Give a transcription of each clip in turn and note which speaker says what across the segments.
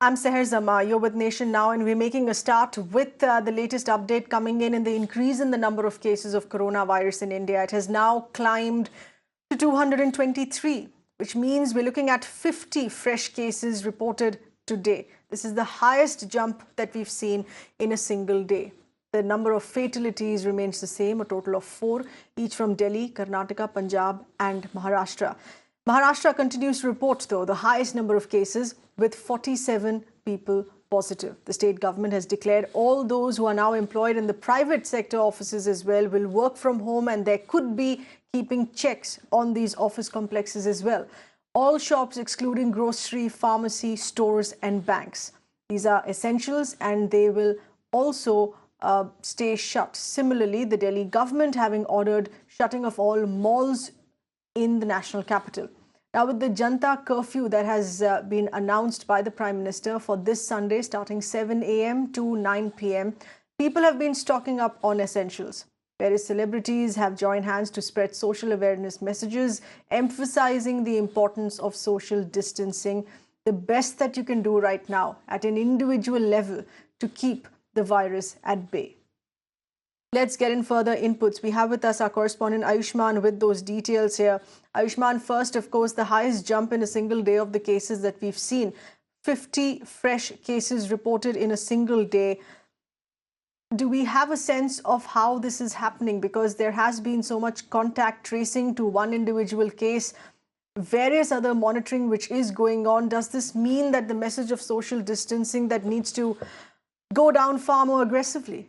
Speaker 1: I'm Seher Zama. You're with Nation Now, and we're making a start with the latest update coming in the increase in the number of cases of coronavirus in India. It has now climbed to 223, which means we're looking at 50 fresh cases reported today. This is the highest jump that we've seen in a single day. The number of fatalities remains the same, a total of 4, each from Delhi, Karnataka, Punjab, and Maharashtra. Maharashtra continues to report, though, the highest number of cases with 47 people positive. The state government has declared all those who are now employed in the private sector offices as well will work from home, and there could be keeping checks on these office complexes as well. All shops excluding grocery, pharmacy, stores and banks. These are essentials and they will also stay shut. Similarly, the Delhi government having ordered shutting of all malls in the national capital. Now, with the Janta curfew that has been announced by the Prime Minister for this Sunday, starting 7 a.m. to 9 p.m., people have been stocking up on essentials. Various celebrities have joined hands to spread social awareness messages, emphasizing the importance of social distancing, the best that you can do right now at an individual level to keep the virus at bay. Let's get in further inputs. We have with us our correspondent Ayushman with those details here. Ayushman, first, of course, the highest jump in a single day of the cases that we've seen. 50 fresh cases reported in a single day. Do we have a sense of how this is happening? Because there has been so much contact tracing to one individual case, various other monitoring which is going on. Does this mean that the message of social distancing that needs to go down far more aggressively?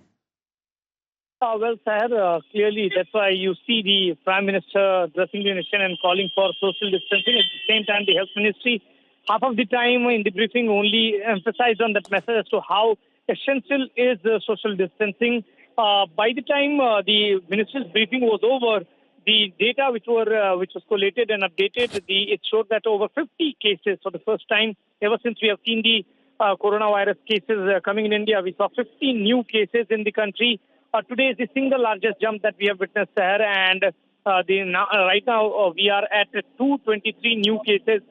Speaker 2: Well, Seher, clearly that's why you see the Prime Minister addressing the nation and calling for social distancing. At the same time, the Health Ministry, half of the time in the briefing, only emphasized on that message as to how essential is social distancing. By the time the Minister's briefing was over, the data which was collated and updated, it showed that over 50 cases for the first time ever since we have seen the coronavirus cases coming in India. We saw 15 new cases in the country. Today is the single largest jump that we have witnessed there, and right now we are at 223 new cases,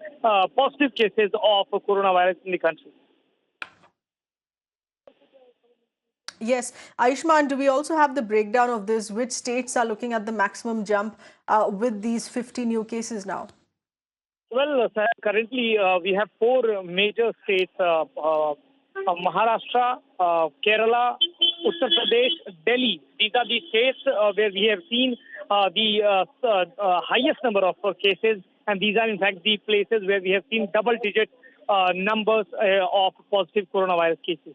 Speaker 2: positive cases of coronavirus in the country.
Speaker 1: Yes. Ayushman, do we also have the breakdown of this? Which states are looking at the maximum jump with these 50 new cases now?
Speaker 2: Well, sir, currently we have 4 major states, Maharashtra, Kerala, Uttar Pradesh, Delhi. These are the states where we have seen the highest number of cases, and these are in fact the places where we have seen double-digit numbers of positive coronavirus cases.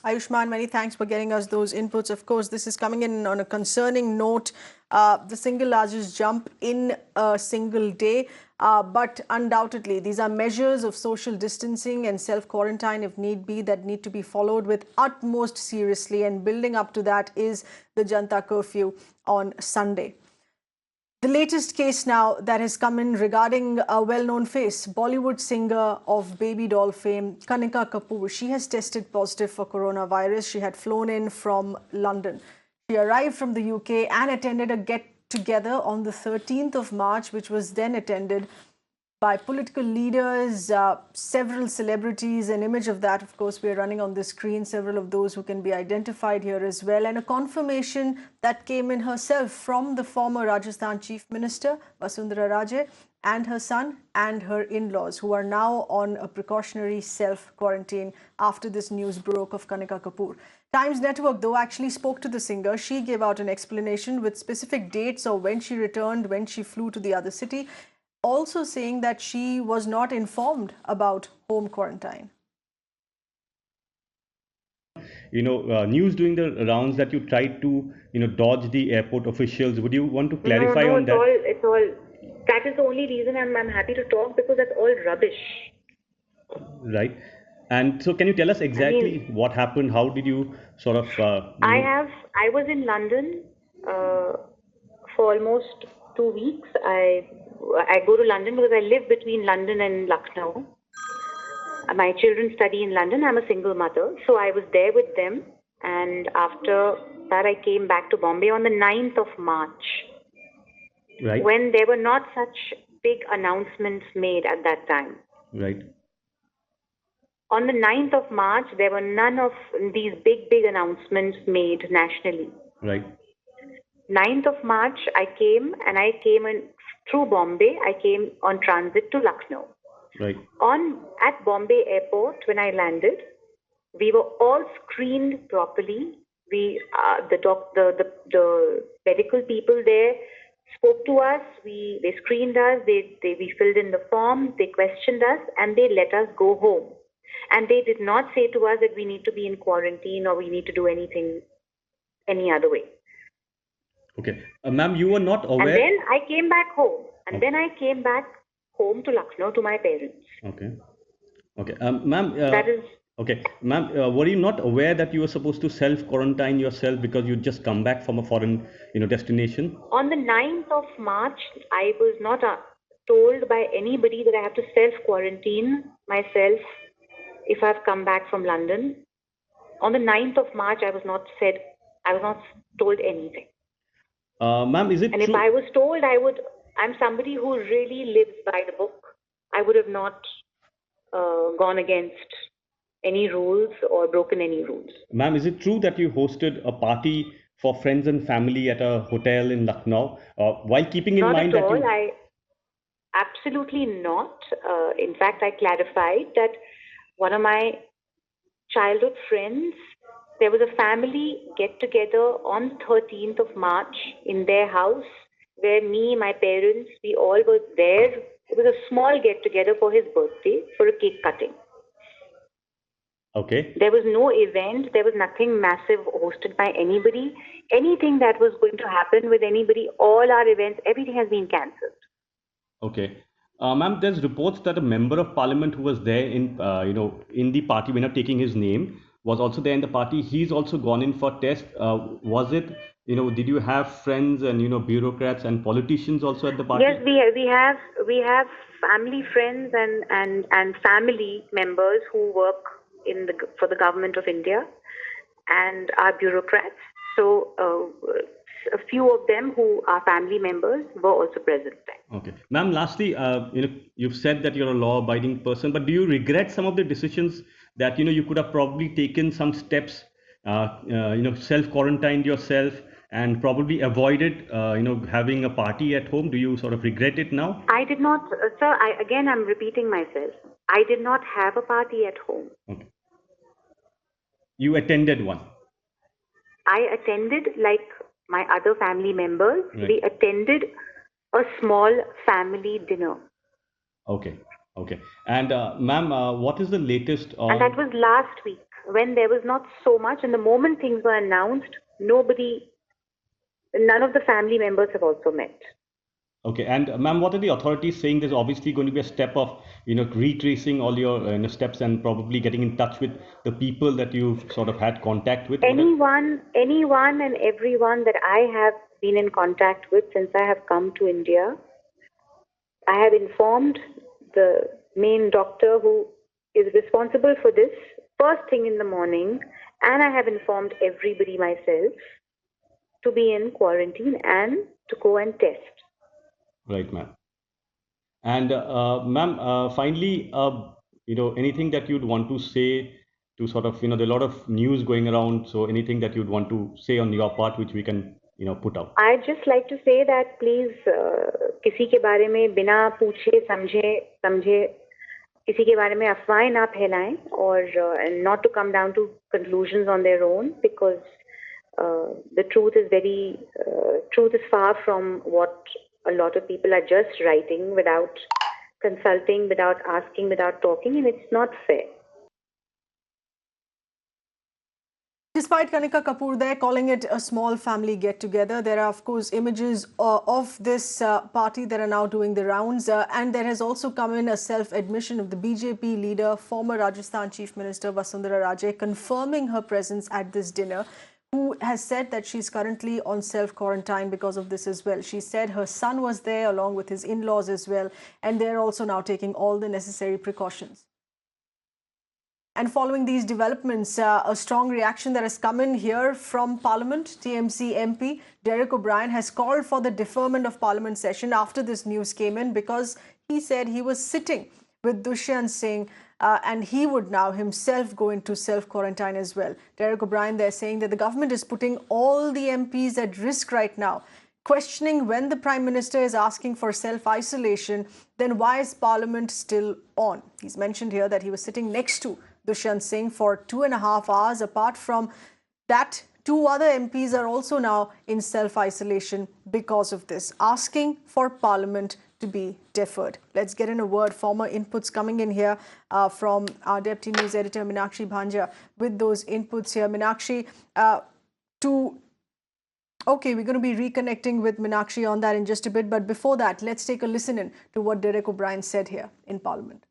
Speaker 1: Ayushman, many thanks for getting us those inputs. Of course, this is coming in on a concerning note, the single largest jump in a single day. But undoubtedly, these are measures of social distancing and self-quarantine, if need be, that need to be followed with utmost seriously. And building up to that is the Janta curfew on Sunday. The latest case now that has come in regarding a well-known face, Bollywood singer of Baby Doll fame, Kanika Kapoor. She has tested positive for coronavirus. She had flown in from London. She arrived from the UK and attended a get-together on the 13th of March, which was then attended by political leaders, several celebrities. An image of that, of course, we are running on the screen, several of those who can be identified here as well, and a confirmation that came in herself from the former Rajasthan Chief Minister, Vasundhara Raje, and her son and her in-laws, who are now on a precautionary self-quarantine after this news broke of Kanika Kapoor. Times Network, though, actually spoke to the singer. She gave out an explanation with specific dates of when she returned, when she flew to the other city, also saying that she was not informed about home quarantine.
Speaker 3: News doing the rounds that you tried to, dodge the airport officials. Would you want to clarify on that?
Speaker 4: No, it's all. That is the only reason I'm happy to talk, because that's all rubbish.
Speaker 3: Right. And so can you tell us exactly what happened? How did you sort of...
Speaker 4: I was in London for almost 2 weeks. I go to London because I live between London and Lucknow. My children study in London. I'm a single mother. So I was there with them. And after that, I came back to Bombay on the 9th of March.
Speaker 3: Right.
Speaker 4: When there were not such big announcements made at that time.
Speaker 3: Right.
Speaker 4: On the 9th of March, there were none of these big announcements made nationally.
Speaker 3: Right.
Speaker 4: 9th of March, I came in through Bombay. I came on transit to Lucknow.
Speaker 3: Right.
Speaker 4: At Bombay airport, when I landed, we were all screened properly. The medical people there spoke to us. They screened us. We filled in the form. They questioned us, and they let us go home. And they did not say to us that we need to be in quarantine or we need to do anything any other way.
Speaker 3: Okay. Ma'am, you were not aware.
Speaker 4: And then I came back home. And then I came back home to Lucknow to my parents.
Speaker 3: Okay. Okay. Ma'am.
Speaker 4: That is.
Speaker 3: Okay. Ma'am, were you not aware that you were supposed to self-quarantine yourself because you just come back from a foreign, destination?
Speaker 4: On the 9th of March, I was not told by anybody that I have to self-quarantine myself if I've come back from London. On the 9th of March, I was not told anything.
Speaker 3: Ma'am, is it
Speaker 4: and
Speaker 3: true?
Speaker 4: If I was told, I'm somebody who really lives by the book. I would have not gone against any rules or broken any rules.
Speaker 3: Ma'am, is it true that you hosted a party for friends and family at a hotel in Lucknow, while keeping in mind that you...
Speaker 4: Absolutely not. In fact, I clarified that one of my childhood friends, there was a family get-together on 13th of March in their house where me, my parents, we all were there. It was a small get-together for his birthday, for a cake cutting.
Speaker 3: Okay.
Speaker 4: There was no event. There was nothing massive hosted by anybody. Anything that was going to happen with anybody, all our events, everything has been cancelled.
Speaker 3: Okay. Ma'am, there's reports that a member of parliament who was there in the party, we're not taking his name, was also there in the party. He's also gone in for test. Was it, did you have friends and, bureaucrats and politicians also at the party?
Speaker 4: Yes, we have family friends and family members who work for the government of India and are bureaucrats. So a few of them who are family members were also present there.
Speaker 3: Okay. Ma'am, lastly, you've said that you're a law-abiding person, but do you regret some of the decisions that, you could have probably taken some steps, self-quarantined yourself and probably avoided, having a party at home? Do you sort of regret it now?
Speaker 4: I did not, sir, I'm repeating myself. I did not have a party at home.
Speaker 3: Okay. You attended one?
Speaker 4: I attended like my other family members.
Speaker 3: Right.
Speaker 4: We attended a small family dinner.
Speaker 3: Okay. Okay. And ma'am, what is the latest on...
Speaker 4: And that was last week when there was not so much. And the moment things were announced, none of the family members have also met.
Speaker 3: Okay. And ma'am, what are the authorities saying? There's obviously going to be a step of, retracing all your steps and probably getting in touch with the people that you've sort of had contact with.
Speaker 4: Anyone and everyone that I have been in contact with since I have come to India, I have informed the main doctor who is responsible for this first thing in the morning, and I have informed everybody myself to be in quarantine and to go and test.
Speaker 3: Right, ma'am. And ma'am, finally, anything that you'd want to say to sort of, there are a lot of news going around. So anything that you'd want to say on your part, which we can, put out.
Speaker 4: I'd just like to say that please, किसी के बारे में बिना पूछे समझे किसी के बारे में अफवाहें ना फैलाएं और not to come down to conclusions on their own, because the truth is far from what a lot of people are just writing without consulting, without asking, without talking, and it's not fair.
Speaker 1: Despite Kanika Kapoor there calling it a small family get-together, there are, of course, images of this party that are now doing the rounds. And there has also come in a self-admission of the BJP leader, former Rajasthan Chief Minister Vasundhara Raje, confirming her presence at this dinner, who has said that she's currently on self-quarantine because of this as well. She said her son was there along with his in-laws as well, and they're also now taking all the necessary precautions. And following these developments, a strong reaction that has come in here from Parliament. TMC MP Derek O'Brien has called for the deferment of Parliament session after this news came in, because he said he was sitting with Dushyant Singh and he would now himself go into self-quarantine as well. Derek O'Brien there saying that the government is putting all the MPs at risk right now, questioning when the Prime Minister is asking for self-isolation, then why is Parliament still on? He's mentioned here that he was sitting next to Dushyant Singh for 2.5 hours. Apart from that, 2 other MPs are also now in self-isolation because of this, asking for Parliament to be deferred. Let's get in a word. Former inputs coming in here from our Deputy News Editor Meenakshi Bhanja with those inputs here. Meenakshi, okay, we're going to be reconnecting with Meenakshi on that in just a bit. But before that, let's take a listen in to what Derek O'Brien said here in Parliament.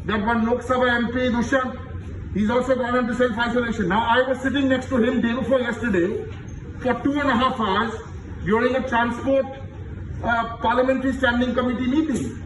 Speaker 5: That one Lok Sabha MP, Dushyant, he's also gone into self-isolation. Now, I was sitting next to him day before yesterday for 2.5 hours during a transport parliamentary standing committee meeting.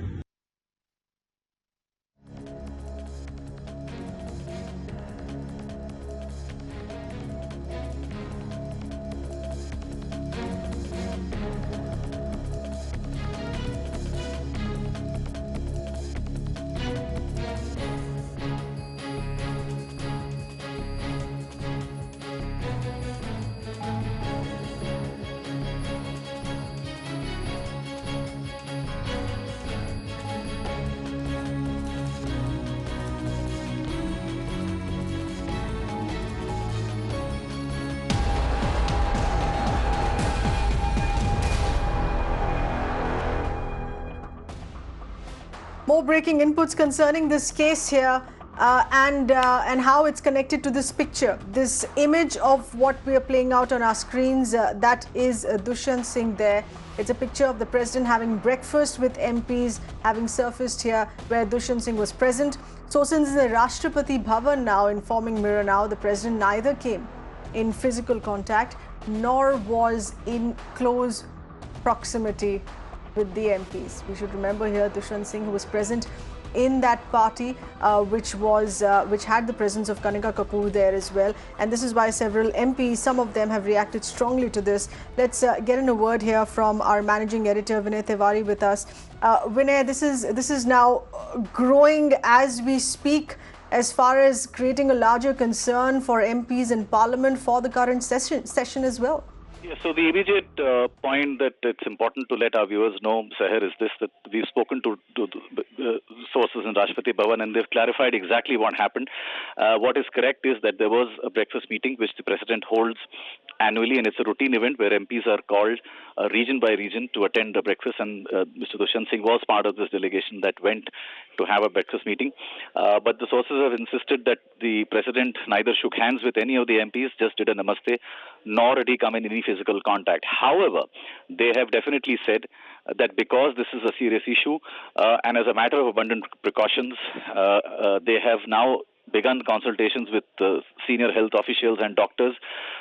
Speaker 1: More breaking inputs concerning this case here and how it's connected to this picture. This image of what we are playing out on our screens, that is Dushyant Singh there. It's a picture of the president having breakfast with MPs, having surfaced here where Dushyant Singh was present. Sources in the Rashtrapati Bhavan now informing Mirror Now, the president neither came in physical contact nor was in close proximity with the MPs. We should remember here Dushyant Singh, who was present in that party, which had the presence of Kanika Kapoor there as well. And this is why several MPs, some of them, have reacted strongly to this. Let's get in a word here from our managing editor Vinay Tiwari with us. Vinay, this is now growing as we speak, as far as creating a larger concern for MPs in Parliament for the current session as well.
Speaker 6: Yeah, so the immediate point that it's important to let our viewers know, Sahir, is this, that we've spoken to sources in Rashtrapati Bhavan and they've clarified exactly what happened. What is correct is that there was a breakfast meeting which the President holds annually, and it's a routine event where MPs are called region by region to attend the breakfast, and Mr. Dushyant Singh was part of this delegation that went to have a breakfast meeting. But the sources have insisted that the President neither shook hands with any of the MPs, just did a namaste, nor did he come in any physical contact. However, they have definitely said that because this is a serious issue and as a matter of abundant precautions, they have now begun consultations with senior health officials and doctors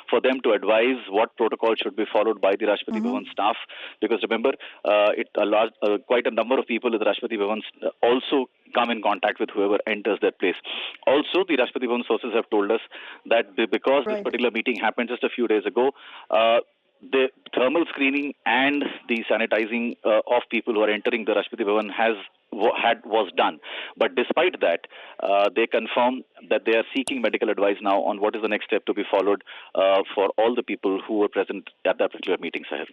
Speaker 6: for them to advise what protocol should be followed by the Rashtrapati Bhavan staff. Because remember, quite a number of people in the Rashtrapati Bhavan also come in contact with whoever enters that place. Also, the Rashtrapati Bhavan sources have told us that because this particular meeting happened just a few days ago, the thermal screening and the sanitizing of people who are entering the Rashtrapati Bhavan was done. But despite that, they confirm that they are seeking medical advice now on what is the next step to be followed for all the people who were present at that particular meeting, Sahir.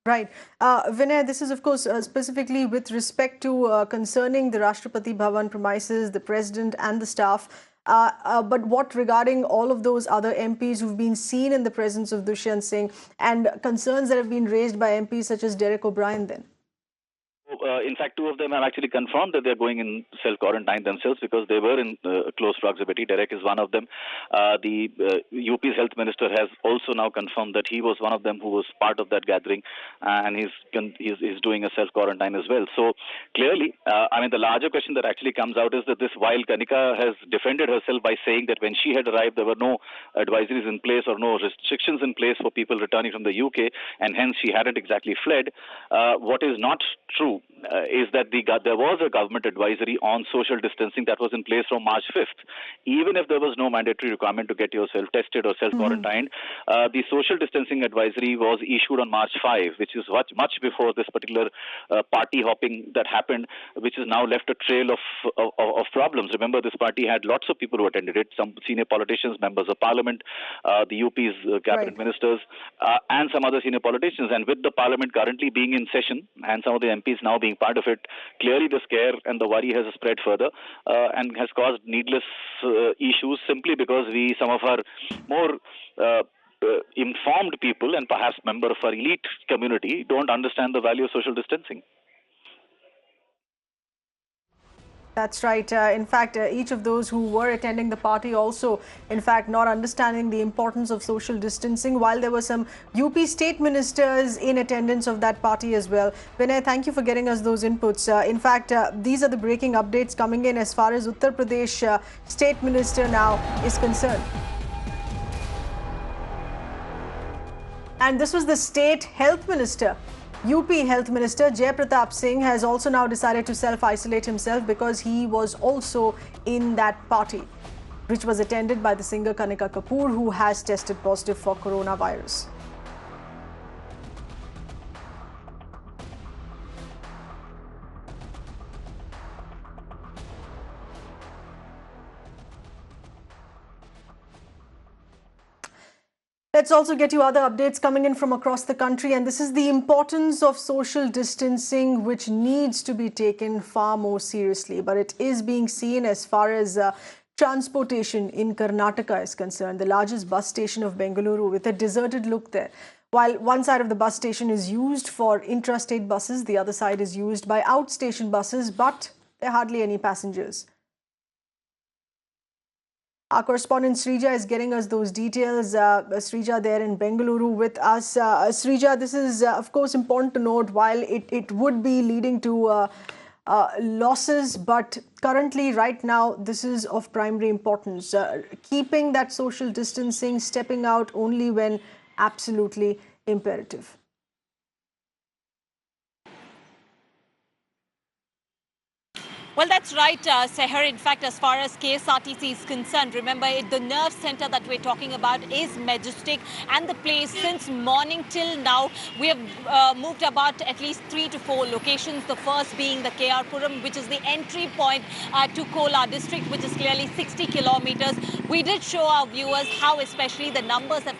Speaker 1: Right. Vinay, this is, of course, specifically with respect to concerning the Rashtrapati Bhavan premises, the president and the staff. But what regarding all of those other MPs who've been seen in the presence of Dushyant Singh and concerns that have been raised by MPs such as Derek O'Brien then?
Speaker 6: In fact, two of them have actually confirmed that they're going in self-quarantine themselves because they were in close proximity. Derek is one of them. The UP's health minister has also now confirmed that he was one of them who was part of that gathering, and he's doing a self-quarantine as well. So clearly, the larger question that actually comes out is that while Kanika has defended herself by saying that when she had arrived, there were no advisories in place or no restrictions in place for people returning from the UK, and hence she hadn't exactly fled. What is not true, is that there was a government advisory on social distancing that was in place from March 5th. Even if there was no mandatory requirement to get yourself tested or self-quarantined, the social distancing advisory was issued on March 5, which is much before this particular party hopping that happened, which has now left a trail of problems. Remember, this party had lots of people who attended it, some senior politicians, members of parliament, the UP's cabinet ministers, and some other senior politicians. And with the parliament currently being in session and some of the MPs now being part of it, clearly the scare and the worry has spread further and has caused needless issues simply because some of our more informed people and perhaps members of our elite community don't understand the value of social distancing.
Speaker 1: That's right. In fact, each of those who were attending the party also, in fact, not understanding the importance of social distancing, while there were some UP state ministers in attendance of that party as well. Vinay, thank you for getting us those inputs. In fact, these are the breaking updates coming in as far as Uttar Pradesh state minister now is concerned. And this was the state health minister. UP Health Minister Jai Pratap Singh has also now decided to self-isolate himself because he was also in that party, which was attended by the singer Kanika Kapoor, who has tested positive for coronavirus. Let's also get you other updates coming in from across the country, and this is the importance of social distancing, which needs to be taken far more seriously. But it is being seen as far as transportation in Karnataka is concerned. The largest bus station of Bengaluru with a deserted look there. While one side of the bus station is used for intrastate buses, the other side is used by outstation buses, but there are hardly any passengers. Our correspondent Srija is getting us those details. Srija there in Bengaluru with us. Srija, this is of course important to note while it would be leading to losses, but currently right now this is of primary importance. Keeping that social distancing, stepping out only when absolutely imperative.
Speaker 7: Well, that's right, Seher. In fact, as far as KSRTC is concerned, remember the nerve center that we're talking about is Majestic, and the place since morning till now, we have moved about at least 3 to 4 locations. The first being the KR Puram, which is the entry point to Kolar district, which is clearly 60 kilometers. We did show our viewers how especially the numbers have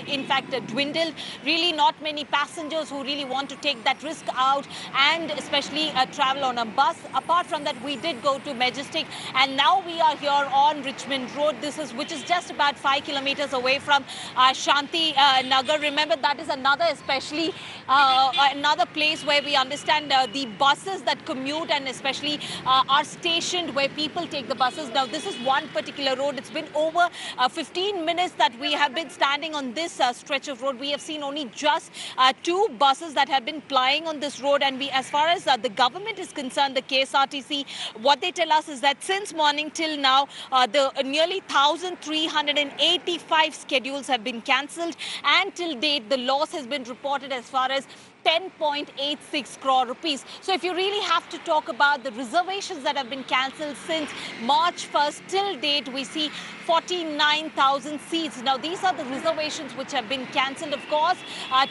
Speaker 7: in fact dwindled. Really not many passengers who really want to take that risk out and especially travel on a bus. Apart from that, we did go to Majestic, and now we are here on Richmond Road. Which is just about 5 kilometers away from Shanti Nagar. Remember, that is another especially another place where we understand the buses that commute and especially are stationed where people take the buses. Now, this is one particular road. It's been over 15 minutes that we have been standing on this stretch of road. We have seen only just 2 buses that have been plying on this road, and as far as the government is concerned, the KSRTC, what they tell us is that since morning till now, the nearly 1,385 schedules have been cancelled, and till date, the loss has been reported as far as 10.86 crore rupees. So if you really have to talk about the reservations that have been cancelled since March 1st till date, we see 49,000 seats. Now, these are the reservations which have been cancelled. Of course,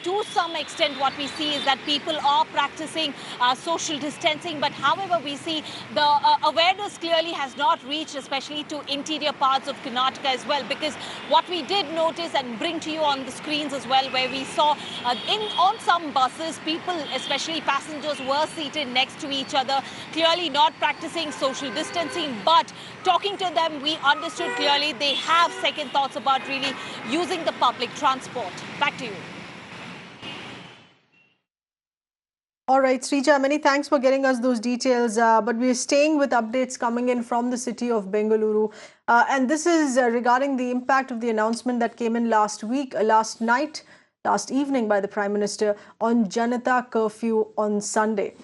Speaker 7: to some extent, what we see is that people are practicing social distancing. But however, we see the awareness clearly has not reached, especially to interior parts of Karnataka as well. Because what we did notice and bring to you on the screens as well, where we saw on some buses, people, especially passengers, were seated next to each other, clearly not practicing social distancing. But talking to them, we understood clearly they have second thoughts about really using the public transport. Back to you.
Speaker 1: All right, Srija, many thanks for getting us those details. But we're staying with updates coming in from the city of Bengaluru. And this is regarding the impact of the announcement that came in last evening by the Prime Minister on Janata curfew on Sunday.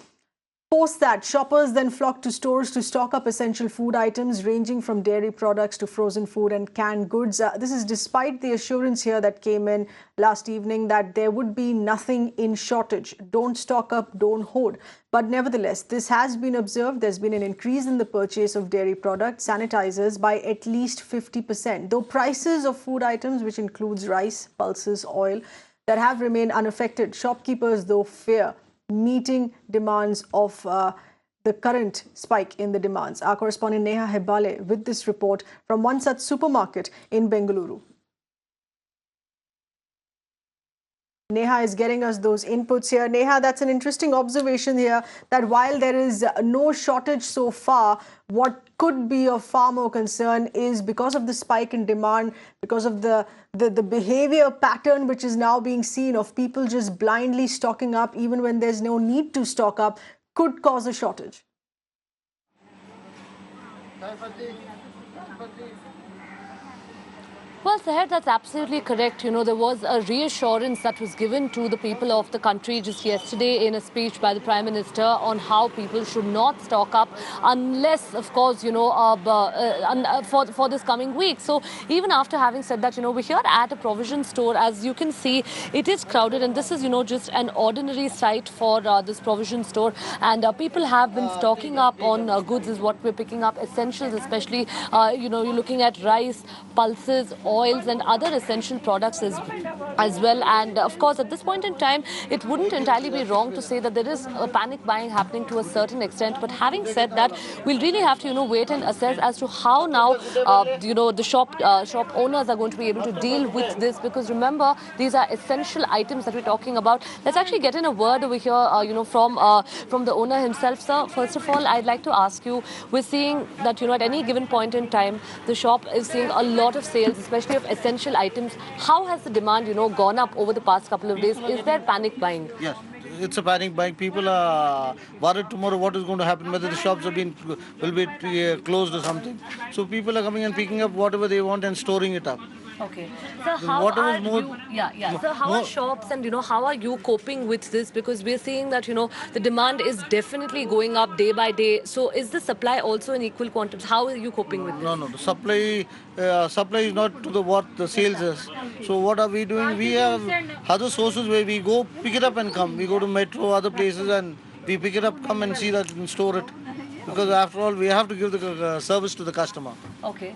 Speaker 1: Post that, shoppers then flocked to stores to stock up essential food items ranging from dairy products to frozen food and canned goods. This is despite the assurance here that came in last evening that there would be nothing in shortage. Don't stock up, don't hoard. But nevertheless, this has been observed. There's been an increase in the purchase of dairy products, sanitizers by at least 50%. Though prices of food items, which includes rice, pulses, oil, that have remained unaffected, shopkeepers though fear meeting demands of the current spike in the demands. Our correspondent Neha Hebbale with this report from one such supermarket in Bengaluru. Neha is getting us those inputs here. Neha, that's an interesting observation here that while there is no shortage so far, what could be of far more concern is because of the spike in demand, because of the behavior pattern which is now being seen of people just blindly stocking up even when there's no need to stock up, could cause a shortage.
Speaker 8: Well, Seher, that's absolutely correct. You know, there was a reassurance that was given to the people of the country just yesterday in a speech by the Prime Minister on how people should not stock up unless, of course, you know, for this coming week. So even after having said that, you know, we're here at a provision store. As you can see, it is crowded, and this is, you know, just an ordinary site for this provision store. And people have been stocking up on goods is what we're picking up, essentials especially. You know, you're looking at rice, pulses, oils and other essential products as well. And of course, at this point in time, it wouldn't entirely be wrong to say that there is a panic buying happening to a certain extent. But having said that, we'll really have to, you know, wait and assess as to how now, you know, the shop owners are going to be able to deal with this. Because remember, these are essential items that we're talking about. Let's actually get in a word over here, you know, from the owner himself, sir. First of all, I'd like to ask you, we're seeing that, you know, at any given point in time, the shop is seeing a lot of sales, especially of essential items. How has the demand, you know, gone up over the past couple of days? Is there panic buying?
Speaker 9: Yes, it's a panic buying. People are worried tomorrow what is going to happen, whether the shops will be closed or something. So people are coming and picking up whatever they want and storing it up.
Speaker 8: Okay. So how are you? Yeah. So how are shops and, you know, how are you coping with this? Because we're seeing that, you know, the demand is definitely going up day by day. So is the supply also in equal quantities? How are you coping with this?
Speaker 9: No. The supply is not to the what the sales is. So what are we doing? We have other sources where we go pick it up and come. We go to metro, other places, and we pick it up, come and see that and store it. Because after all, we have to give the service to the customer.
Speaker 8: Okay.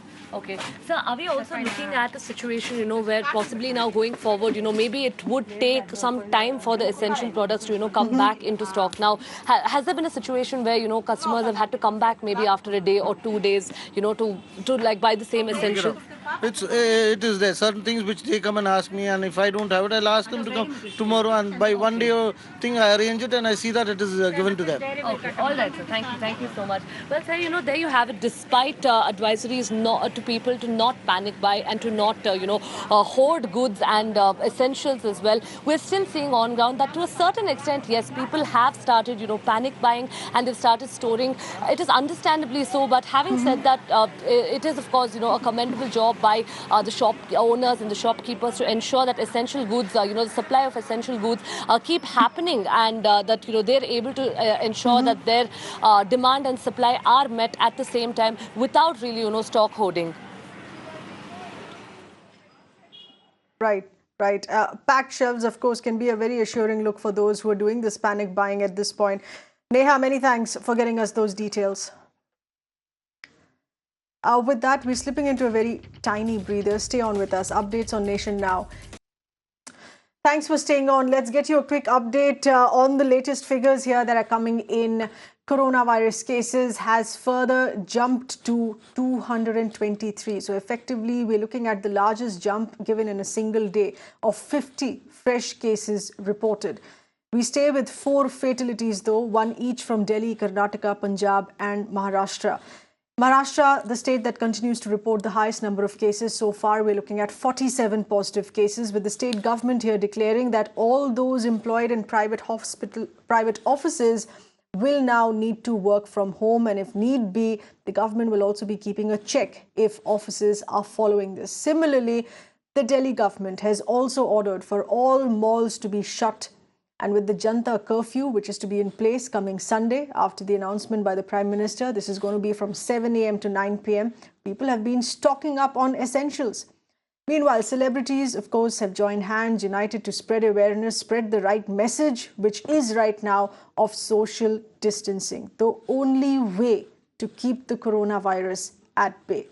Speaker 8: So are we also looking at a situation, you know, where possibly now going forward, you know, maybe it would take some time for the essential products to, you know, come back into stock? Now, has there been a situation where, you know, customers have had to come back maybe after a day or 2 days, you know, to like buy the same essential?
Speaker 9: It is there. Certain things which they come and ask me, and if I don't have it, I'll ask them to come tomorrow, and by one day or thing I arrange it and I see that it is given to them.
Speaker 8: Okay, all right, sir. Thank you so much. Well, sir, you know, there you have it. Despite advisories to people to not panic buy and to not, you know, hoard goods and essentials as well, we're still seeing on ground that to a certain extent, yes, people have started, you know, panic buying and they've started storing. It is understandably so, but having said that, it is, of course, you know, a commendable job by the shop owners and the shopkeepers to ensure that essential goods, you know, the supply of essential goods keep happening, and that, you know, they're able to ensure that their demand and supply are met at the same time without really, you know, stock hoarding.
Speaker 1: Right. Packed shelves, of course, can be a very assuring look for those who are doing this panic buying at this point. Neha, many thanks for getting us those details. With that, we're slipping into a very tiny breather. Stay on with us. Updates on Nation Now. Thanks for staying on. Let's get you a quick update on the latest figures here that are coming in. Coronavirus cases has further jumped to 223. So effectively, we're looking at the largest jump given in a single day of 50 fresh cases reported. We stay with 4 fatalities though, 1 each from Delhi, Karnataka, Punjab and Maharashtra. Maharashtra, the state that continues to report the highest number of cases so far, we're looking at 47 positive cases, with the state government here declaring that all those employed in private offices will now need to work from home, and if need be, the government will also be keeping a check if offices are following this. Similarly, the Delhi government has also ordered for all malls to be shut And with the Janta curfew, which is to be in place coming Sunday after the announcement by the Prime Minister, this is going to be from 7 a.m. to 9 p.m. People have been stocking up on essentials. Meanwhile, celebrities, of course, have joined hands, united to spread awareness, spread the right message, which is right now of social distancing, the only way to keep the coronavirus at bay.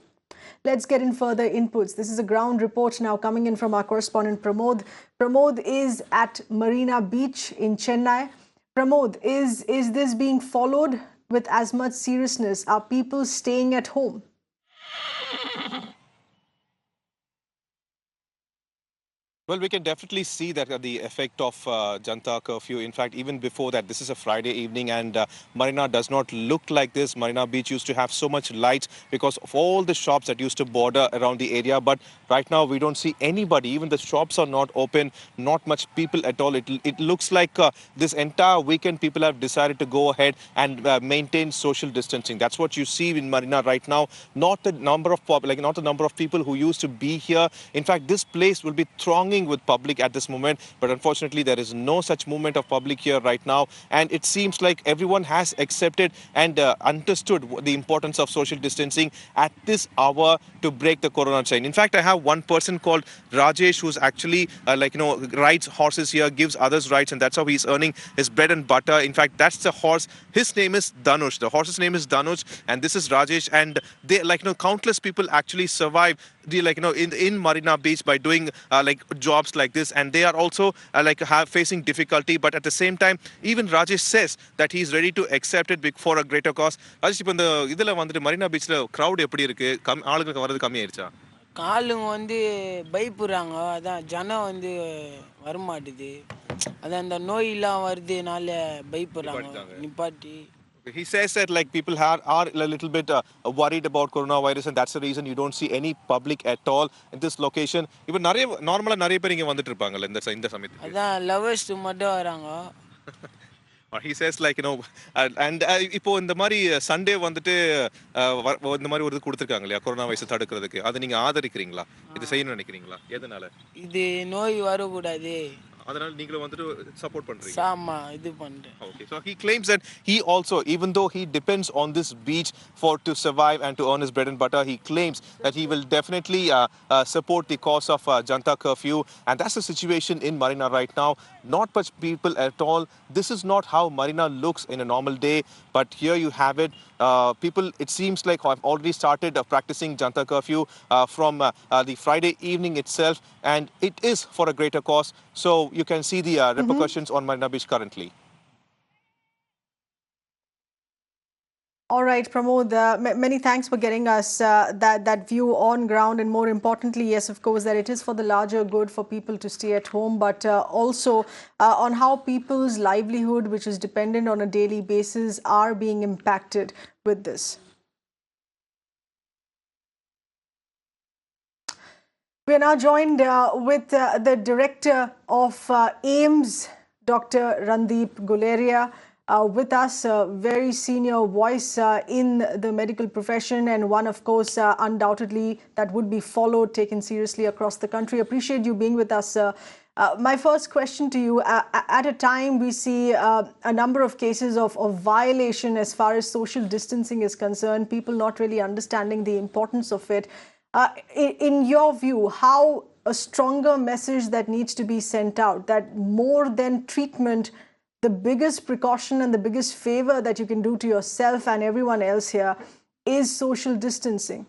Speaker 1: Let's get in further inputs. This is a ground report now coming in from our correspondent Pramod. Pramod is at Marina Beach in Chennai. Pramod, is this being followed with as much seriousness? Are people staying at home?
Speaker 10: Well, we can definitely see that the effect of Janta curfew. In fact, even before that, this is a Friday evening and Marina does not look like this. Marina Beach used to have so much light because of all the shops that used to border around the area. But right now, we don't see anybody. Even the shops are not open, not much people at all. It looks like this entire weekend, people have decided to go ahead and maintain social distancing. That's what you see in Marina right now. Not the number of not the number of people who used to be here. In fact, this place will be thronging with public at this moment, but unfortunately there is no such movement of public here right now, and it seems like everyone has accepted and understood the importance of social distancing at this hour to break the corona chain. In fact, I have one person called Rajesh who's actually rides horses here, gives others rides, and that's how he's earning his bread and butter. In fact, that's the horse. His name is Danush. The horse's name is Danush, and this is Rajesh, and they countless people actually survive in Marina Beach by doing jobs like this, and they are also facing difficulty, but at the same time even Rajesh says that he is ready to accept it for a greater cause. Rajesh, இப்போ இந்த இதல வந்துட்டு Marina பீச்ல crowd எப்படி இருக்கு? ஆளுங்க வரது கம்மி ஆயிருச்சா?
Speaker 11: காலுங்க வந்து பயப்படுறாங்க, அதான் ஜனம் வந்து வர மாட்டுது, அதான் அந்த நோய் எல்லாம் வருதுனால பயப்படுறாங்க நிப்பாட்டி.
Speaker 10: He says that people are a little bit worried about coronavirus, and that's the reason you don't see any public at all in this location. Even normally நிறைய பேர் இங்க வந்துட்டு இருப்பாங்கல இந்த சமயத்துல.
Speaker 11: அதான் லவர்ஸ் மட்டும் வராங்க.
Speaker 10: He says and இப்போ இந்த மாதிரி சண்டே வந்துட்டு இந்த மாதிரி ஒரு கொடுத்திருக்காங்க இல்லையா கொரோனா வைரஸ் தடுக்கிறதுக்கு, அதை நீங்க ஆதரிக்கிறீங்களா? இது செய்யணும்னு நினைக்கிறீங்களா? எதனால?
Speaker 11: இது நோய் வரக்கூடாது,
Speaker 10: அதனால நீங்களும் வந்துட்டு சப்போர்ட் பண்றீங்க.
Speaker 11: சாமா இது பண்றேன்.
Speaker 10: Okay, so he claims that he also, even though he depends on this beach to survive and to earn his bread and butter, he claims that he will definitely support the cause of Janta curfew, and that's the situation in Marina right now. Not much people at all. This is not how Marina looks in a normal day, but here you have it. People, it seems like, have already started practicing Janta curfew from the Friday evening itself, and it is for a greater cause. So you can see the repercussions on Marina Beach currently.
Speaker 1: All right, Pramod, many thanks for getting us that view on ground, and more importantly, yes, of course, that it is for the larger good for people to stay at home, but also on how people's livelihood, which is dependent on a daily basis, are being impacted with this. We are now joined with the director of AIIMS, Dr. Randeep Guleria. With us, a very senior voice in the medical profession, and one, of course, undoubtedly that would be followed, taken seriously across the country. Appreciate you being with us, sir. My first question to you, at a time we see a number of cases of violation as far as social distancing is concerned, people not really understanding the importance of it. In your view, how a stronger message that needs to be sent out, that more than treatment, the biggest precaution and the biggest favor that you can do to yourself and everyone else here is social distancing?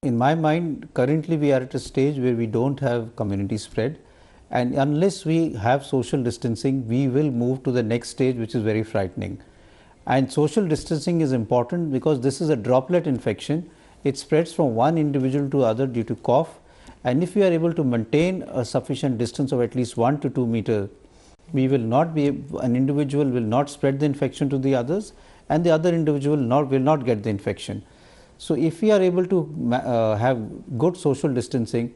Speaker 12: In my mind, currently we are at a stage where we don't have community spread, and unless we have social distancing, we will move to the next stage, which is very frightening. And social distancing is important because this is a droplet infection. It spreads from one individual to other due to cough, and if we are able to maintain a sufficient distance of at least 1 to 2 meters, we will not be, an individual will not spread the infection to the others, and the other individual will not get the infection. So if we are able to have good social distancing,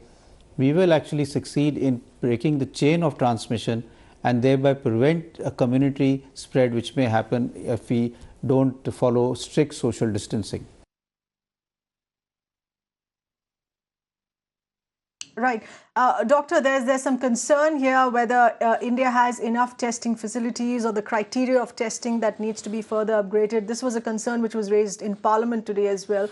Speaker 12: we will actually succeed in breaking the chain of transmission and thereby prevent a community spread which may happen if we don't follow strict social distancing.
Speaker 1: Right. Doctor, there's some concern here whether India has enough testing facilities or the criteria of testing that needs to be further upgraded. This was a concern which was raised in Parliament today as well.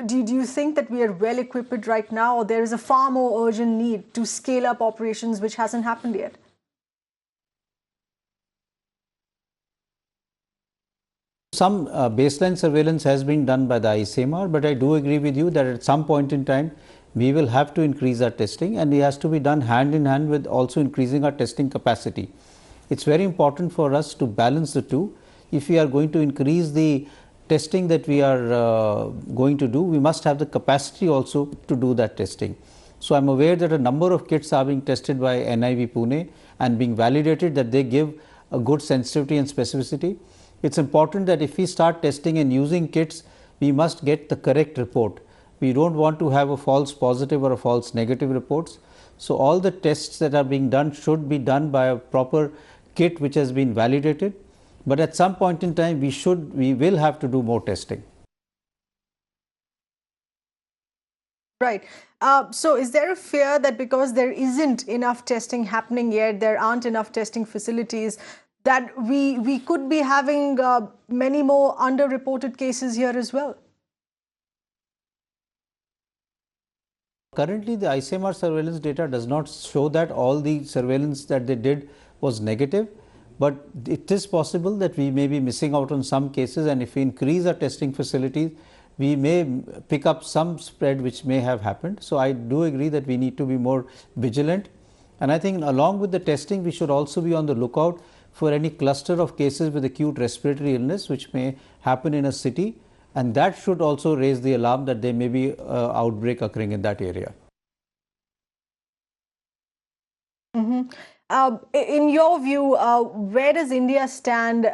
Speaker 1: Do you think that we are well equipped right now, or there is a far more urgent need to scale up operations which hasn't happened yet?
Speaker 12: Some baseline surveillance has been done by the ICMR, but I do agree with you that at some point in time, we will have to increase our testing, and it has to be done hand in hand with also increasing our testing capacity. It's very important for us to balance the two. If we are going to increase the testing that we are going to do, we must have the capacity also to do that testing. So I'm aware that a number of kits are being tested by NIV Pune and being validated that they give a good sensitivity and specificity. It's important that if we start testing and using kits, we must get the correct report. We don't want to have a false positive or a false negative reports. So all the tests that are being done should be done by a proper kit which has been validated. But at some point in time, we will have to do more testing.
Speaker 1: Right. So is there a fear that because there isn't enough testing happening yet, there aren't enough testing facilities, that we could be having many more underreported cases here as well?
Speaker 12: Currently, the ICMR surveillance data does not show that all the surveillance that they did was negative, but it is possible that we may be missing out on some cases, and if we increase our testing facilities, we may pick up some spread which may have happened. So I do agree that we need to be more vigilant, and I think along with the testing, we should also be on the lookout for any cluster of cases with acute respiratory illness which may happen in a city, and that should also raise the alarm that there may be an outbreak occurring in that area.
Speaker 1: In your view, where does India stand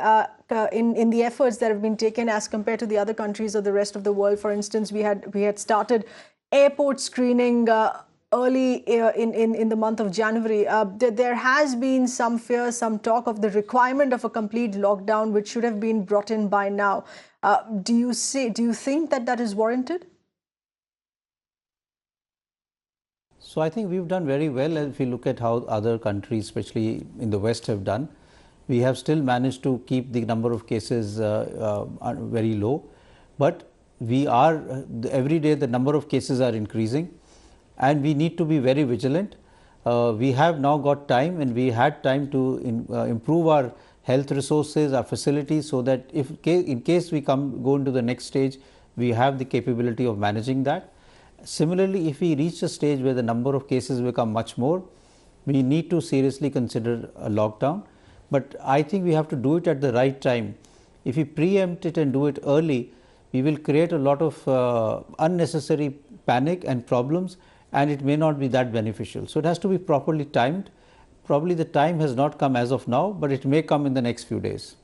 Speaker 1: in the efforts that have been taken as compared to the other countries of the rest of the world? For instance, we had started airport screening early in the month of January. There has been some fear, some talk of the requirement of a complete lockdown, which should have been brought in by now. Do you think that is warranted?
Speaker 12: So I think we've done very well if we look at how other countries, especially in the West, have done. We have still managed to keep the number of cases very low, but we are every day the number of cases are increasing, and we need to be very vigilant. We have now got time, and we had time to improve our health resources, our facilities, so that if in case we go into the next stage, we have the capability of managing that. Similarly, if we reach a stage where the number of cases become much more, we need to seriously consider a lockdown. But I think we have to do it at the right time. If we preempt it and do it early, we will create a lot of unnecessary panic and problems, and it may not be that beneficial. So it has to be properly timed. Probably the time has not come as of now, but it may come in the next few days.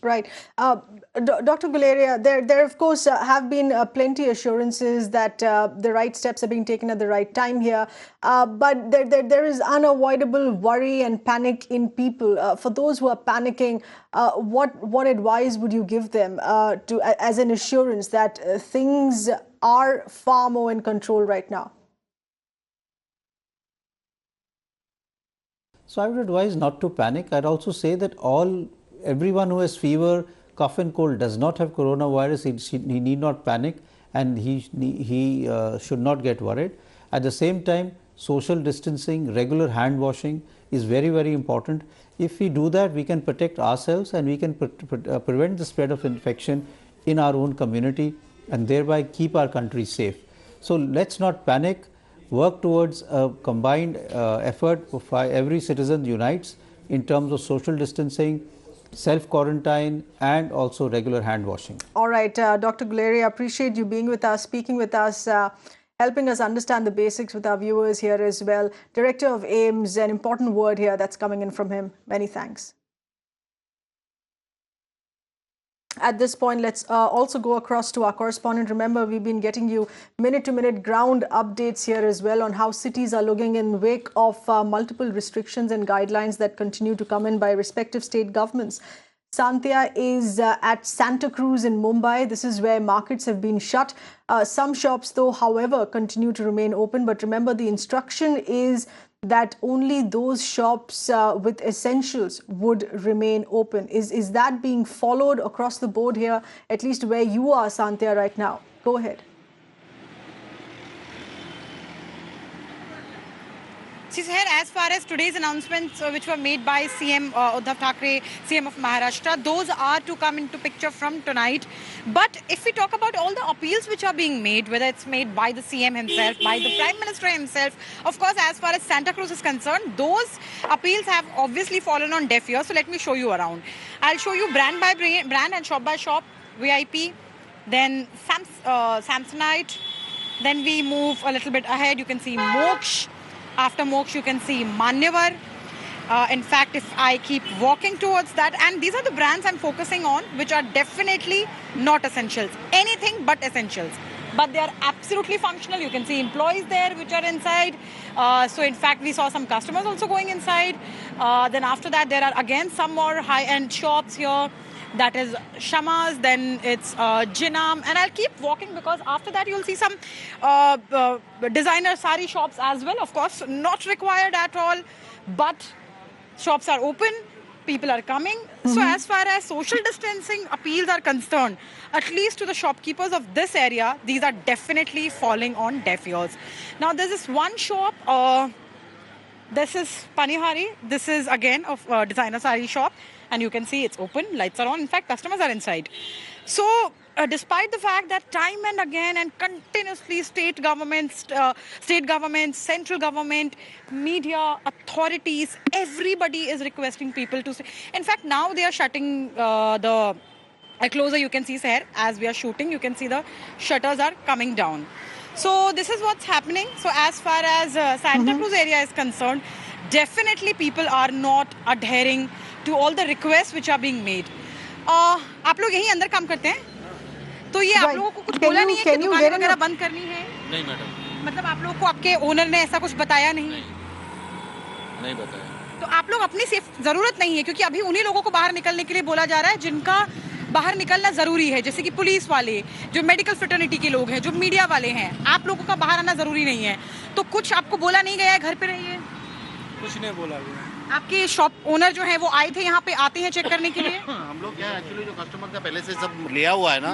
Speaker 1: Right. Dr. Guleria, there of course have been plenty assurances that the right steps are being taken at the right time here, but there is unavoidable worry and panic in people. For those who are panicking, what advice would you give them as an assurance that things are far more in control right now?
Speaker 12: So I would advise not to panic. I'd also say that everyone who has fever, cough and cold does not have coronavirus. He need not panic, and he should not get worried. At the same time, social distancing, regular hand washing is very, very important. If we do that, we can protect ourselves, and we can prevent the spread of infection in our own community, and thereby keep our country safe. So let's not panic. Work towards a combined effort by every citizen unites in terms of social distancing, self-quarantine, and also regular hand washing.
Speaker 1: All right, Dr. Guleria, appreciate you being with us, speaking with us, helping us understand the basics with our viewers here as well. Director of AIIMS, an important word here that's coming in from him. Many thanks. At this point, let's also go across to our correspondent. Remember, we've been getting you minute-to-minute ground updates here as well on how cities are looking in wake of multiple restrictions and guidelines that continue to come in by respective state governments. Santya is at Santa Cruz in Mumbai. This is where markets have been shut. Some shops, though, however, continue to remain open. But remember, the instruction is that only those shops with essentials would remain open. Is that being followed across the board here, at least where you are, Santya, right now? Go ahead.
Speaker 13: See, Seher, as far as today's announcements which were made by CM Uddhav Thackeray, CM of Maharashtra, those are to come into picture from tonight. But if we talk about all the appeals which are being made, whether it's made by the CM himself, by the Prime Minister himself, of course, as far as Santa Cruz is concerned, those appeals have obviously fallen on deaf ears. So let me show you around. I'll show you brand by brand and shop by shop, VIP, then Samsonite. Then we move a little bit ahead. You can see Moksh. After Moksh, you can see Manyavar. In fact, if I keep walking towards that, and these are the brands I'm focusing on, which are definitely not essentials. Anything but essentials. But they are absolutely functional. You can see employees there which are inside. So in fact, we saw some customers also going inside. Then after that, there are again some more high-end shops here. That is Shamas, then it's Jinam, and I'll keep walking because after that you'll see some designer sari shops as well. Of course, not required at all, but shops are open, people are coming. So as far as social distancing appeals are concerned, at least to the shopkeepers of this area, these are definitely falling on deaf ears. Now there's this one shop, this is Panihari, this is again a designer sari shop. And you can see it's open, lights are on. In fact, customers are inside. So, despite the fact that time and again and continuously state governments, central government, media, authorities, everybody is requesting people to stay. In fact, now they are shutting a closer. You can see, Seher, as we are shooting, you can see the shutters are coming down. So, this is what's happening. So, as far as Santa Cruz area is concerned, definitely people are not adhering to all the requests which are being made. आप लोग यहीं अंदर काम करते हैं? तो ये आप लोगों को कुछ बोला नहीं है कि दुकानें वगैरह बंद करनी है?
Speaker 14: नहीं मैडम।
Speaker 13: मतलब आप लोगों को आपके ओनर ने ऐसा कुछ बताया नहीं?
Speaker 14: नहीं बताया।
Speaker 13: तो आप लोग अपनी जरूरत नहीं है क्योंकि अभी उन्हीं लोगों को बाहर निकलने के लिए बोला जा रहा है जिनका बाहर निकलना जरूरी है, जैसे कि पुलिस वाले, जो मेडिकल फ्रेटर्निटी के लोग हैं, जो मीडिया वाले हैं। आप लोगों का बाहर आना जरूरी नहीं है। तो कुछ आपको बोला नहीं गया है घर पे रहिए?
Speaker 14: कुछ नहीं बोला गया।
Speaker 13: आपके शॉप ओनर जो है वो आए थे यहाँ पे, आते हैं चेक करने के लिए?
Speaker 14: हम लोग क्या एक्चुअली जो कस्टमर का पहले से सब लिया हुआ है ना,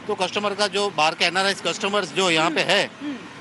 Speaker 14: तो कस्टमर का जो बाहर के एनआरआई कस्टमर्स जो यहाँ पे है,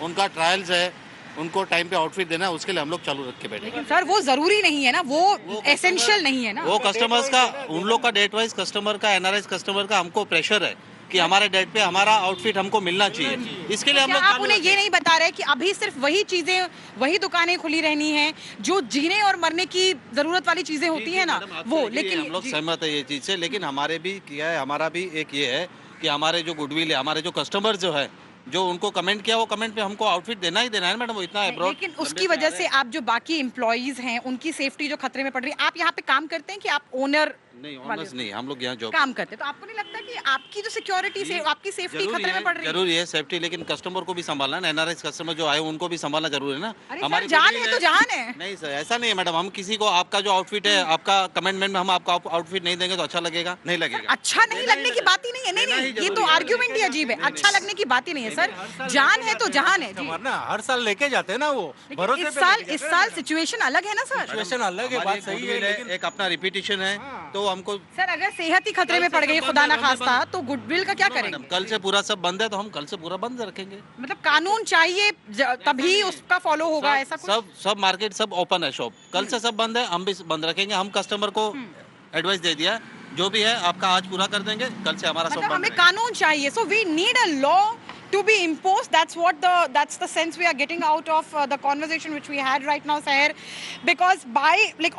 Speaker 14: उनका ट्रायल्स है, उनको टाइम पे आउटफिट देना है, उसके लिए हम लोग चालू रख के बैठे।
Speaker 13: सर वो जरूरी नहीं है ना, वो एसेंशियल नहीं है ना।
Speaker 14: वो कस्टमर्स का, उन लोग का डेट वाइज कस्टमर का, एनआरआई कस्टमर का हमको प्रेशर है कि हमारे डेट पे हमारा आउटफिट हमको मिलना चाहिए। इसके लिए हम लोग
Speaker 13: आप उन्हें ये नहीं बता रहे कि अभी सिर्फ वही चीजें, वही दुकानें खुली रहनी है जो जीने और मरने की जरूरत वाली चीजें होती है ना, वो। लेकिन
Speaker 14: हम लोग सहमत है ये चीज से, लेकिन हमारे भी क्या है, हमारा भी एक ये है कि हमारे जो गुडविल है, हमारे जो कस्टमर जो है, जो उनको कमेंट किया वो कमेंट पे हमको आउटफिट देना ही देना है मैडम, वो इतना अब्रॉड।
Speaker 13: लेकिन उसकी वजह से आप जो बाकी एम्प्लॉइज हैं उनकी सेफ्टी जो खतरे में पड़ रही है। आप यहाँ पे काम करते हैं कि आप ओनर?
Speaker 14: नहीं, ऑनर्स नहीं, हम लोग यहाँ जॉब
Speaker 13: काम करते हैं। तो आपको नहीं लगता कि आपकी जो सिक्योरिटी से आपकी सेफ्टी खतरे में पड़ रही है?
Speaker 14: जरूरी है सेफ्टी, लेकिन कस्टमर को भी संभालना है। एनआरआई कस्टमर जो आए उनको भी संभालना जरूरी है ना।
Speaker 13: हमारी जान है तो जान है।
Speaker 14: नहीं सर, ऐसा नहीं है मैडम, हम किसी को आपका जो आउटफिट है, आपका कमेंटमेंट में हम आपका आउटफिट नहीं देंगे तो अच्छा लगेगा? नहीं लगेगा।
Speaker 13: अच्छा नहीं लगने की बात ही नहीं है। नहीं, ये तो आर्ग्यूमेंट ही अजीब है। अच्छा लगने की बात ही नहीं है सर, जान है तो जहान है।
Speaker 15: हर साल लेके जाते हैं ना वो,
Speaker 13: इस साल सिचुएशन अलग है ना सर?
Speaker 15: सिचुएशन अलग है, बात सही है,
Speaker 14: एक अपना रिपीटिशन है तो हमको।
Speaker 13: सर अगर सेहत ही खतरे में पड़ गई खुदा ना खास्ता तो गुडविल का क्या करेंगे?
Speaker 14: कल से पूरा सब बंद है तो हम कल से पूरा बंद रखेंगे।
Speaker 13: मतलब कानून चाहिए तभी उसका फॉलो होगा, ऐसा कुछ?
Speaker 14: सब मार्केट सब ओपन है, शॉप कल से सब बंद है, हम भी बंद रखेंगे। हम कस्टमर को एडवाइस दे दिया, जो भी है आपका आज पूरा कर देंगे, कल से हमारा सब बंद।
Speaker 13: हमें कानून चाहिए, so we need a law to be imposed. That's the sense we are getting out of the conversation which we had right now, Seher, because by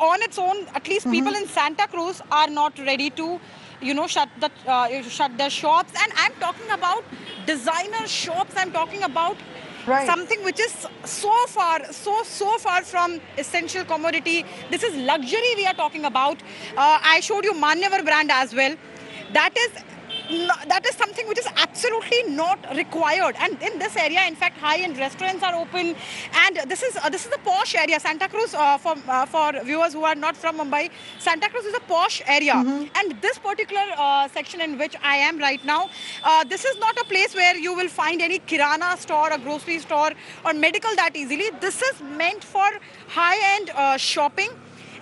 Speaker 13: on its own, at least people in Santa Cruz are not ready to shut their shops. And I'm talking about designer shops. I'm talking about something which is so far from essential commodity. This is luxury we are talking about. I showed you Manyavar brand as well. That is that is something which is absolutely not required. And in this area, in fact, high-end restaurants are open, and this is the posh area. Santa Cruz, for viewers who are not from Mumbai, Santa Cruz is a posh area, and this particular section in which I am right now, this is not a place where you will find any kirana store, a grocery store, or medical that easily. This is meant for high-end shopping.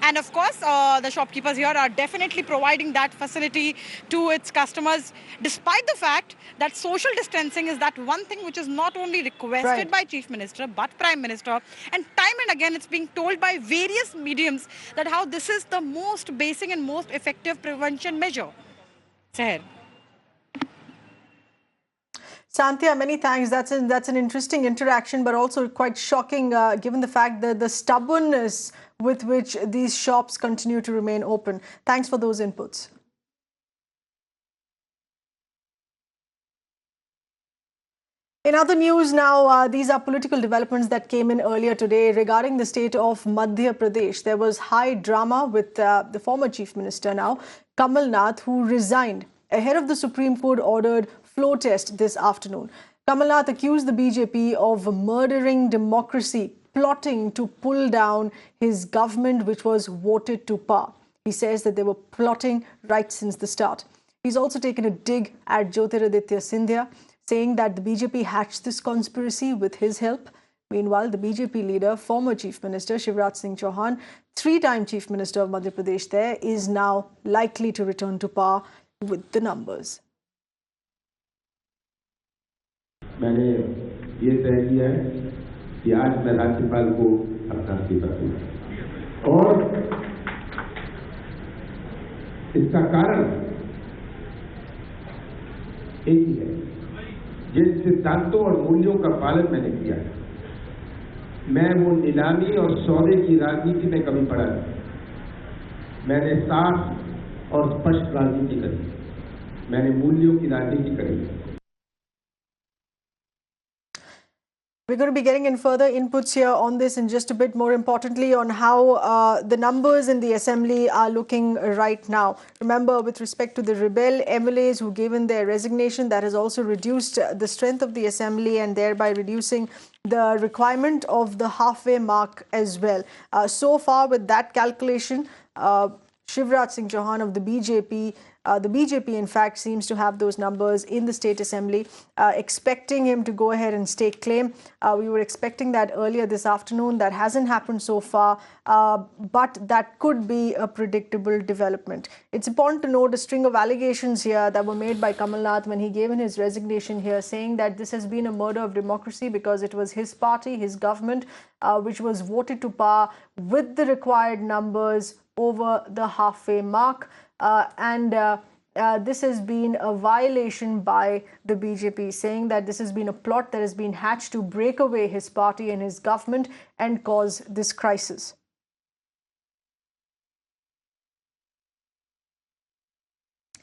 Speaker 13: And of course, the shopkeepers here are definitely providing that facility to its customers, despite the fact that social distancing is that one thing which is not only requested by Chief Minister, but Prime Minister. And time and again, it's being told by various mediums that how this is the most basic and most effective prevention measure. Seher.
Speaker 1: Santhya, many thanks. That's an interesting interaction, but also quite shocking given the fact that the stubbornness with which these shops continue to remain open. Thanks for those inputs. In other news now, these are political developments that came in earlier today regarding the state of Madhya Pradesh. There was high drama with the former Chief Minister now, Kamal Nath, who resigned ahead of the Supreme Court ordered floor test this afternoon. Kamal Nath accused the BJP of murdering democracy, plotting to pull down his government, which was voted to power. He says that they were plotting right since the start. He's also taken a dig at Jyotiraditya Scindia, saying that the BJP hatched this conspiracy with his help. Meanwhile, the BJP leader, former Chief Minister Shivraj Singh Chauhan, three-time Chief Minister of Madhya Pradesh there, is now likely to return to power with the numbers.
Speaker 16: मैंने ये तय किया है कि आज मैं राज्यपाल को अपना इस्तीफा दूंगा और इसका कारण एक ही है, जिन सिद्धांतों और मूल्यों का पालन मैंने किया है, मैं वो नीलामी और सौदे की राजनीति में कभी पड़ा नहीं। मैंने साफ और स्पष्ट राजनीति करी, मैंने मूल्यों की राजनीति करी।
Speaker 1: We're going to be getting in further inputs here on this, and just a bit more importantly on how the numbers in the assembly are looking right now. Remember, with respect to the rebel MLAs who gave in their resignation, that has also reduced the strength of the assembly and thereby reducing the requirement of the halfway mark as well. So far, with that calculation, Shivraj Singh Chauhan of the BJP, in fact, seems to have those numbers in the State Assembly, expecting him to go ahead and stake claim. We were expecting that earlier this afternoon. That hasn't happened so far, but that could be a predictable development. It's important to note a string of allegations here that were made by Kamal Nath when he gave in his resignation here, saying that this has been a murder of democracy because it was his party, his government, which was voted to power with the required numbers over the halfway mark. This has been a violation by the BJP, saying that this has been a plot that has been hatched to break away his party and his government and cause this crisis.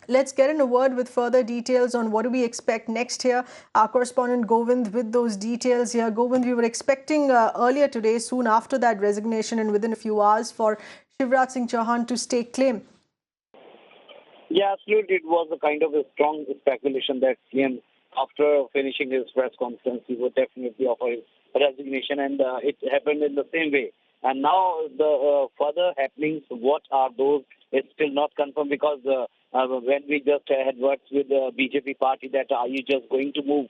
Speaker 1: Let's get in a word with further details on what do we expect next here. Our correspondent Govind with those details here. Govind, we were expecting earlier today, soon after that resignation and within a few hours, for Shivraj Singh Chauhan to stake claim.
Speaker 17: Yeah, absolutely. It was a kind of a strong speculation that CM, after finishing his press conference, he would definitely offer his resignation, and it happened in the same way. And now the further happenings, what are those? It's still not confirmed, because when we just had words with the BJP party that are you just going to move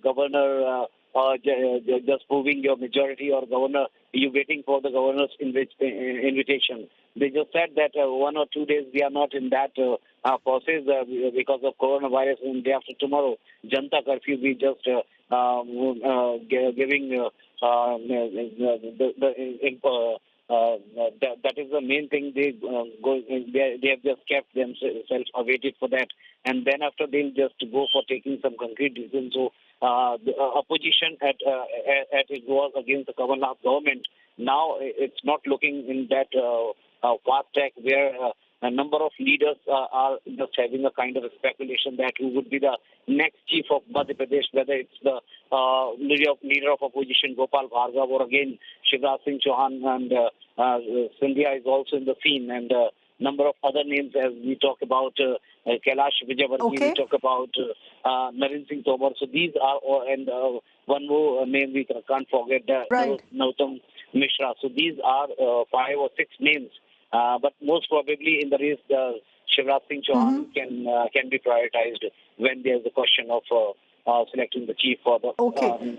Speaker 17: governor or just proving your majority, or governor, are you waiting for the governor's invitation? They just said that 1 or 2 days we are not in that process because of coronavirus, and day after tomorrow, Janta curfew, we just giving that is the main thing. They have just kept themselves awaited for that, and then after they'll just go for taking some concrete decisions. So the opposition at it was against the Kamal Nath government. Now it's not looking in that fast track where a number of leaders are just having a kind of a speculation that who would be the next chief of Madhya Pradesh, whether it's the leader of opposition Gopal Bhargav, or again Shivraj Singh Chauhan, and Scindia is also in the scene, and number of other names as we talk about Kailash Vijayवर्गीय, we talk about Naren Singh Tomar. So these are, and one more name we can't forget, Nautam Mishra. So these are 5 or 6 names. But most probably in the race, Shivraj Singh Chauhan can be prioritized when there's a question of selecting the chief for the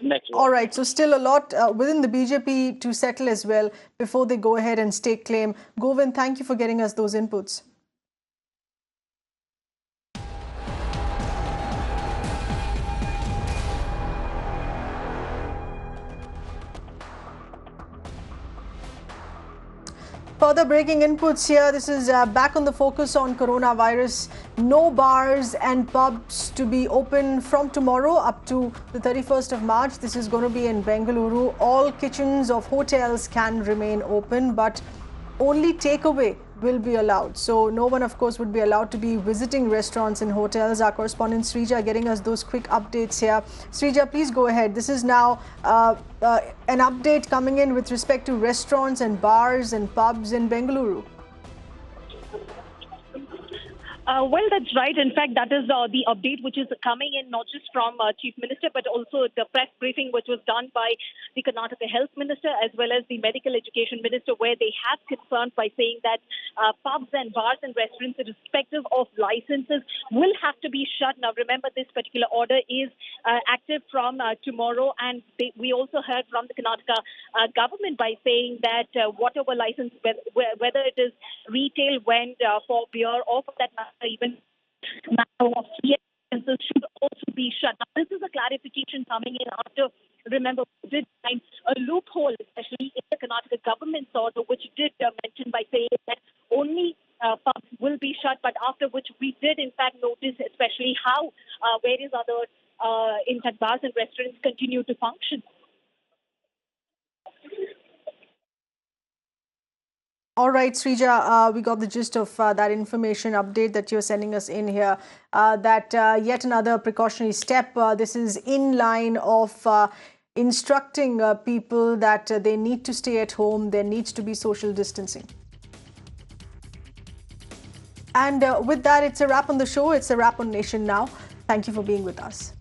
Speaker 17: next one.
Speaker 1: All right. So still a lot within the BJP to settle as well before they go ahead and stake claim. Govind, thank you for getting us those inputs. Further breaking inputs here. This is back on the focus on coronavirus. No bars and pubs to be open from tomorrow up to the 31st of March. This is going to be in Bengaluru. All kitchens of hotels can remain open, but only takeaway will be allowed. So no one, of course, would be allowed to be visiting restaurants and hotels. Our correspondent Srija getting us those quick updates here. Srija, please go ahead. This is now an update coming in with respect to restaurants and bars and pubs in Bengaluru.
Speaker 18: Well, that's right. In fact, that is the update which is coming in not just from Chief Minister, but also the press briefing which was done by the Karnataka Health Minister as well as the Medical Education Minister, where they have confirmed by saying that pubs and bars and restaurants, irrespective of licenses, will have to be shut. Now, remember, this particular order is active from tomorrow, and we also heard from the Karnataka government by saying that whatever license, whether it is retail, vend for beer or for that matter, even now licenses should also be shut. Now, this is a clarification coming in after, remember, we did find a loophole, especially in the Karnataka government's order, which did mention by saying that only pubs will be shut, but after which we did in fact notice especially how various other in fact bars and restaurants continue to function.
Speaker 1: All right, Srija, we got the gist of that information update that you're sending us in here. That yet another precautionary step. This is in line of instructing people that they need to stay at home. There needs to be social distancing. And with that, it's a wrap on the show. It's a wrap on Nation Now. Thank you for being with us.